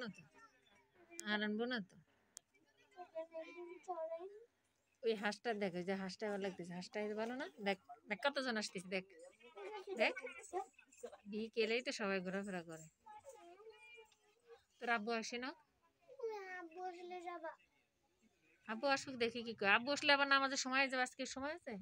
না তো, আর আনবো না তো। ওই হাঁসটা দেখ, ওই যে হাঁসটা ভালো লাগতেছে, হাঁসটা ভালো না? দেখ দেখ কতজন আসতেছে, দেখ দেখ, বিকেলেই তো সবাই ঘোরাফেরা করে। তোর আব্বু আসে না? আব্বু আসুক, দেখি কি করে। আব্বু আসলে আবার নামাজের সময় যাবে, আজকে সময় আছে।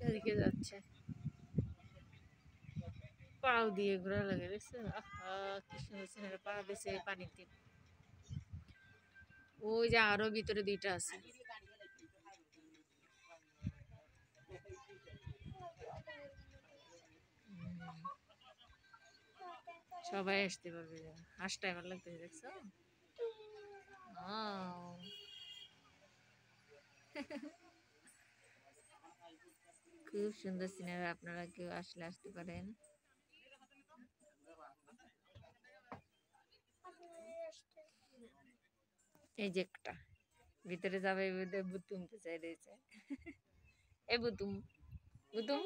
এদিকে যাচ্ছে, পাও দিয়ে ঘোরা লাগে, দেখছো? আহা, কি সুন্দর সিনারি, পা দিছে পানিতে। ওই যে আরো ভিতরে দুইটা আছে। সবাই আসতে পারবে, হাঁসটা ভালো লাগতেছে, দেখছো? Wow. খুব সুন্দর সিনারি, আপনারা কেউ আসলে আসতে পারেন। এই যে একটা ভিতরে যাবে, বুতুমতে চাই রয়েছে। এই বুতুম, বুতুম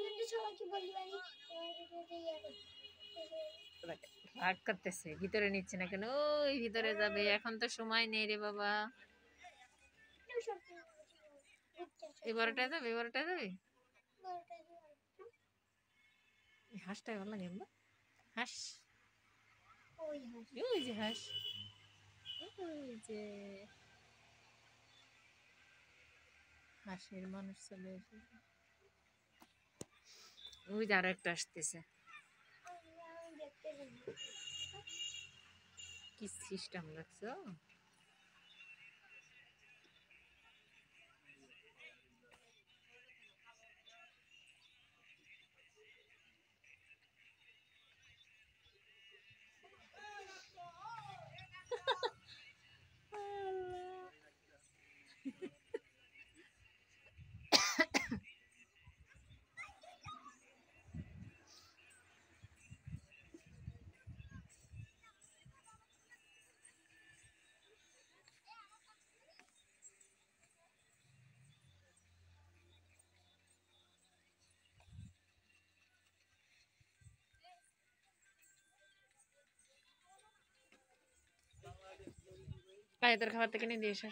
রাগ করতেছে, ভিতরে নিচ্ছে না কেন? ওই ভিতরে যাবে, এখন তো সময় নেই রে বাবা। এবারটায় যাবে, এবারটায় যাবে। হাঁসটাই ভালো লাগে না? হাঁস, ওই যে হাঁস, ওই যে হাঁসের মানুষ চলে এসেছে। ওই যে আরো একটা আসতেছে। কি সিস্টেম লাগছে। তোর খাবার থেকে নিয়ে দিয়ে এসো।